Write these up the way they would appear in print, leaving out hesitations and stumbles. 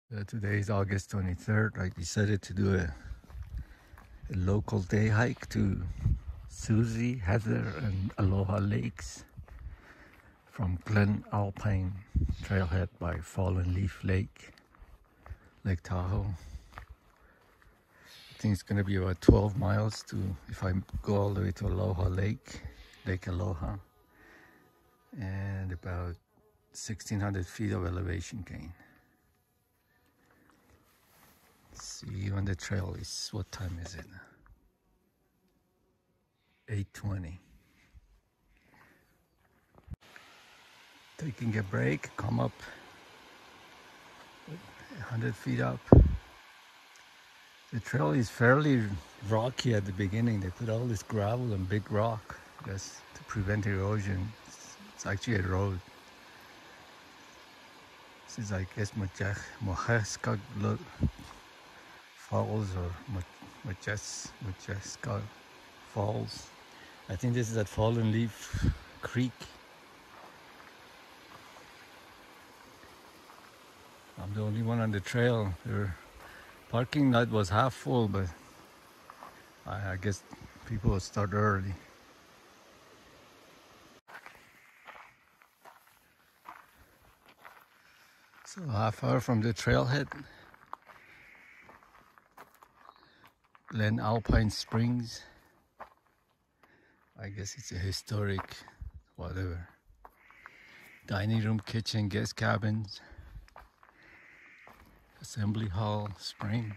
Today is August 23rd. I decided to do a local day hike to Susie, Heather, and Aloha lakes from Glen Alpine Trailhead by Fallen Leaf Lake, Lake Tahoe. I think it's going to be about 12 miles to, if I go all the way to Aloha Lake, Lake Aloha, and about 1,600 feet of elevation gain. See you on the trail. What time is it? 8:20. Taking a break, come up 100 feet up. The trail is fairly rocky at the beginning. They put all this gravel and big rock just to prevent erosion. It's actually a road. This is, I guess, Mojeska Falls or Mojeska Falls. I think this is at Fallen Leaf Creek. I'm the only one on the trail. The parking lot was half full, but I guess people will start early. So half hour from the trailhead, Glen Alpine Springs. I guess it's a historic, whatever. Dining room, kitchen, guest cabins, assembly hall, spring.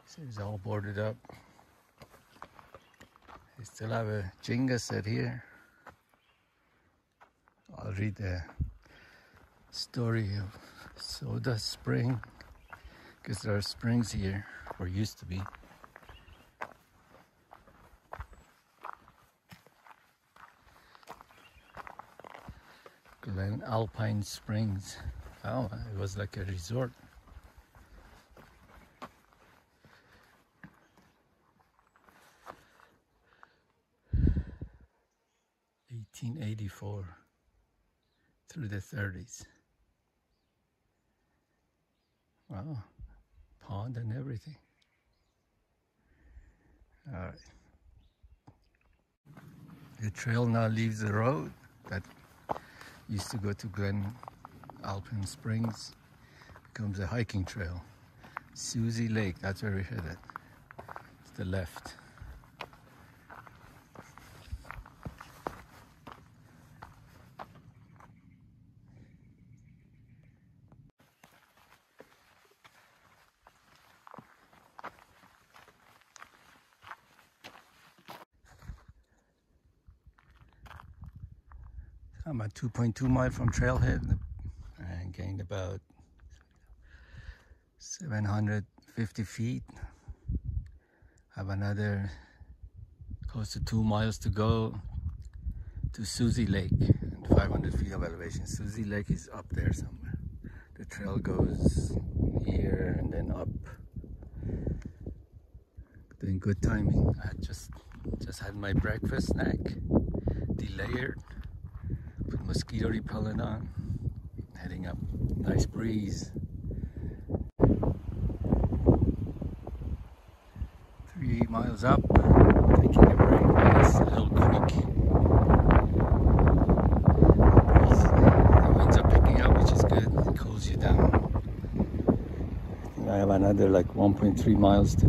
So it's all boarded up. They still have a Jenga set here. I'll read the story of Soda Spring, because there are springs here, or used to be. Glen Alpine Springs. Oh, it was like a resort. (1884) through the 30s. Wow, pond and everything. All right. The trail now leaves the road that used to go to Glen Alpine Springs, becomes a hiking trail. Susie Lake, that's where we're headed. To the left. I'm at 2.2 miles from trailhead and gained about 750 feet. Have another close to 2 miles to go to Susie Lake and 500 feet of elevation. Susie Lake is up there somewhere. The trail goes here and then up. Doing good timing. I just had my breakfast snack, delayered. Put mosquito repellent on, heading up. Nice breeze. 3 miles up, taking a break by this little creek. The winds are picking up, which is good. It cools you down. I think I have another like 1.3 miles to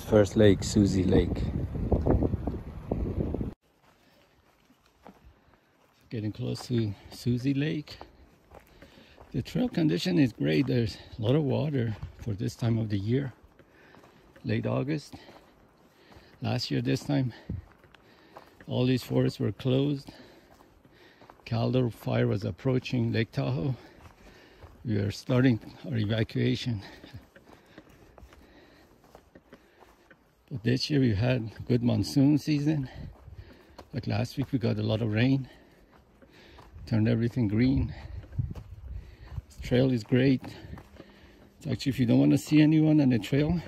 first lake, Susie Lake. Getting close to Susie Lake. The trail condition is great. There's a lot of water for this time of the year. Late August. Last year this time, all these forests were closed. Caldor fire was approaching Lake Tahoe. We are starting our evacuation. But this year we had good monsoon season. Like last week we got a lot of rain. Turned everything green. This trail is great. It's actually, if you don't want to see anyone on the trail,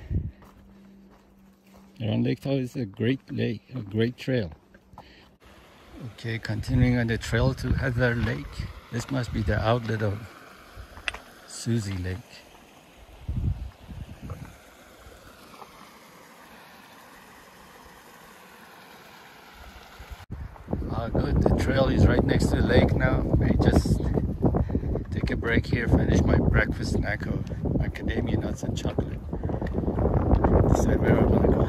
Around Lake Tahoe is a great lake, a great trail. Okay, continuing on the trail to Heather Lake. This must be the outlet of Susie Lake. Good, the trail is right next to the lake now. I just take a break here, finish my breakfast snack of macadamia nuts and chocolate. Decide where I want to go.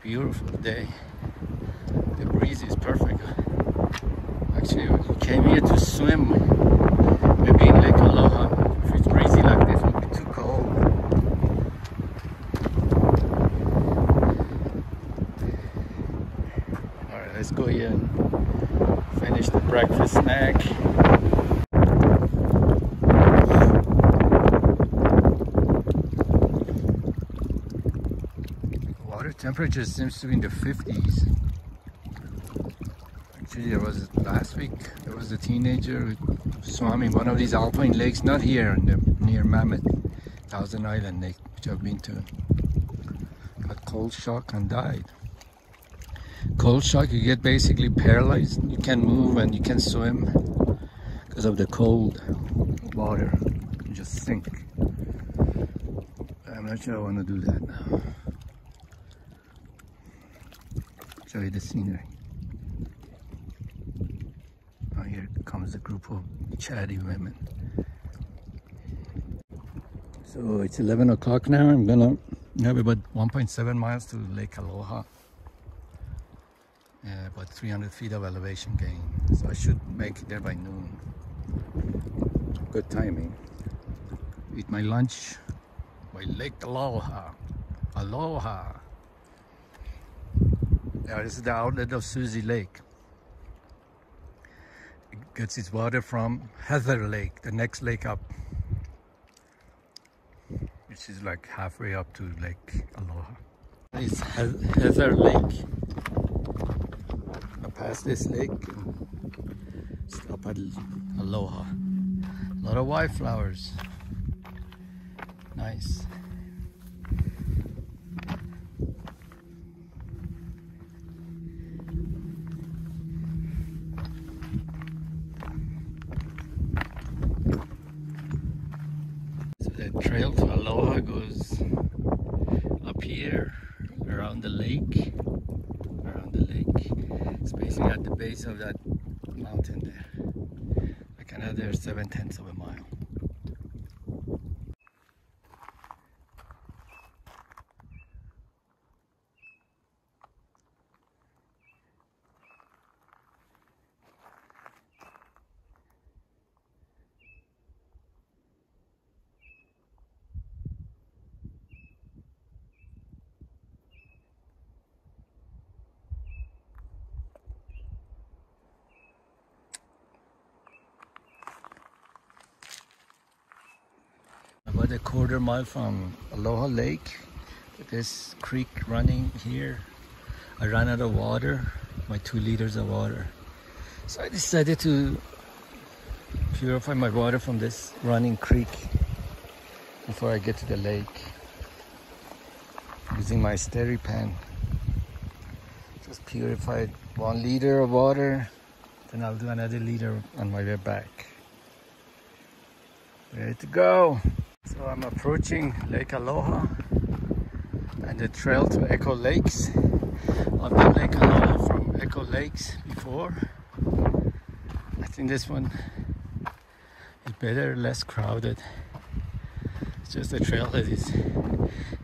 Beautiful day. The breeze is perfect. Actually, we came here to swim. Maybe in Lake Aloha. If it's breezy like this, it would be too cold. Alright, let's go here and finish the breakfast snack. Water temperature seems to be in the 50s. Actually, there was last week, there was a teenager who swam in one of these alpine lakes, not here, near Mammoth, Thousand Island Lake, which I've been to. Got cold shock and died. Cold shock, you get basically paralyzed. You can't move and you can't swim because of the cold water. You just sink. I'm not sure I want to do that now. Show you the scenery. Oh, here comes a group of chatty women. So it's 11 o'clock now. I'm gonna have about 1.7 miles to Lake Aloha. About 300 feet of elevation gain. So I should make it there by noon. Good timing. Eat my lunch by Lake Aloha. Aloha. Yeah, this is the outlet of Susie Lake. It gets its water from Heather Lake, the next lake up, which is like halfway up to Lake Aloha. It's Heather Lake. I pass this lake and stop at Aloha. A lot of wildflowers. Nice. The trail to Aloha goes up here around the lake. It's basically at the base of that mountain there. Like another 7/10 of a mile. About a quarter mile from Aloha Lake, this creek running here. I ran out of water, my 2 liters of water. So I decided to purify my water from this running creek before I get to the lake. Using my steri pan. Just purified 1 liter of water, then I'll do another liter on my way back. Ready to go. So I'm approaching Lake Aloha and the trail to Echo Lakes. I've done Lake Aloha from Echo Lakes before. I think this one is better, less crowded. It's just a trail that is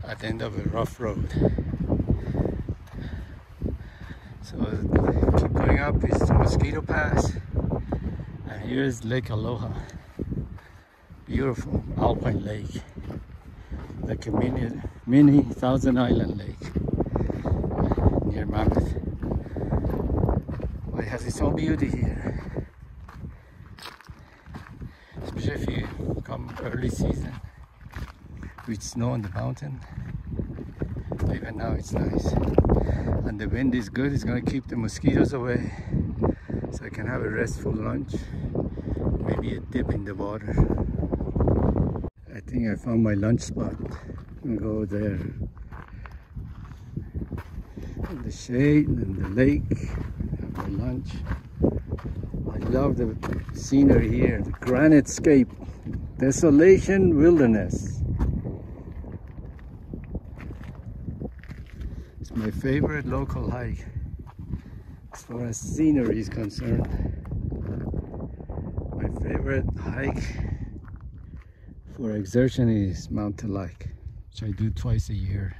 at the end of a rough road. So keep going up, it's Mosquito Pass, and here's Lake Aloha. Beautiful alpine lake, like a mini Thousand Island lake near Mammoth. But it has its own beauty here, especially if you come early season with snow on the mountain. Even now it's nice, and the wind is good. It's going to keep the mosquitoes away, so I can have a restful lunch, maybe a dip in the water. I think I found my lunch spot. and go there in the shade and the lake, have my lunch. I love the scenery here, the granite scape, Desolation Wilderness. It's my favorite local hike as far as scenery is concerned. My favorite hike for exertion is mountain hike, which I do twice a year.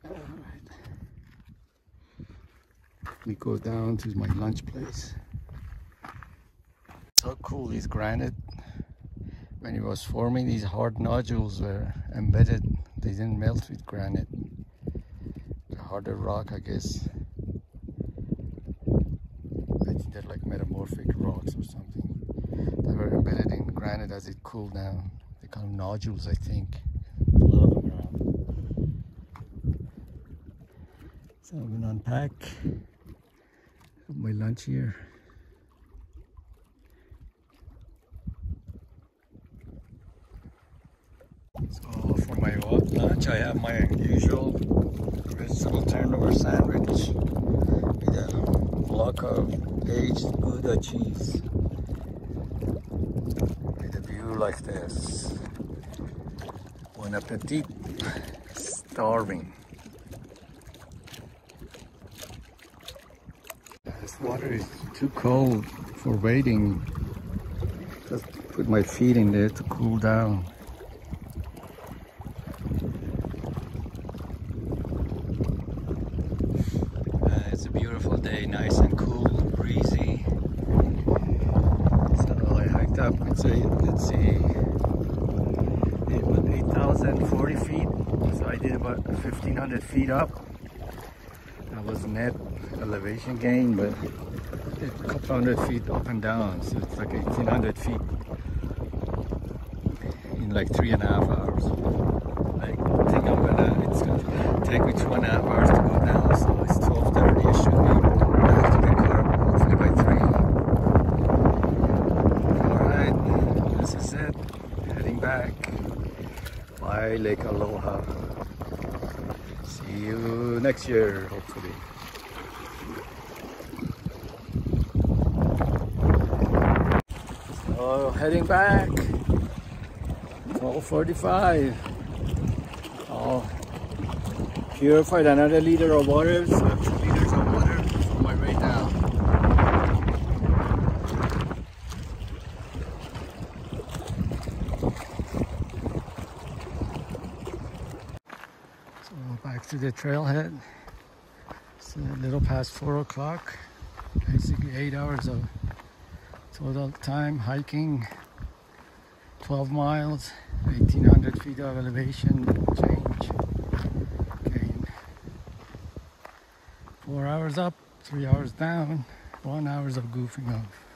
Alright. We go down to my lunch place. So cool, this granite. When it was forming, these hard nodules were embedded. They didn't melt with granite. The harder rock, I guess. I think they're like metamorphic rocks or something. They were embedded in granite as it cooled down. They call them nodules, I think. A lot of them around. So I'm gonna unpack. Have my lunch here. So for my lunch, I have my usual vegetable turnover sandwich with a block of aged Gouda cheese. With a view like this. Bon appetit. Starving. This water is too cold for wading. Just put my feet in there to cool down. It's a beautiful day, nice and cool, breezy. So I hiked up, let's see, 8,040 feet. So I did about 1,500 feet up. That was net elevation gain, but a couple hundred feet up and down. So it's like 1,800 feet in like 3.5 hours. I think it's gonna take me 2.5 hours to go down, so it's 12:30. I should be back to the car hopefully by 3. Alright, this is it. Heading back. Bye, Lake Aloha. See you next year, hopefully. So heading back. 12:45. Oh, purified another liter of water, so 2 liters of water on my way down. So back to the trailhead. It's a little past 4 o'clock. Basically 8 hours of total time hiking. 12 miles, 1,800 feet of elevation change. Gain. 4 hours up, 3 hours down, 1 hour of goofing off.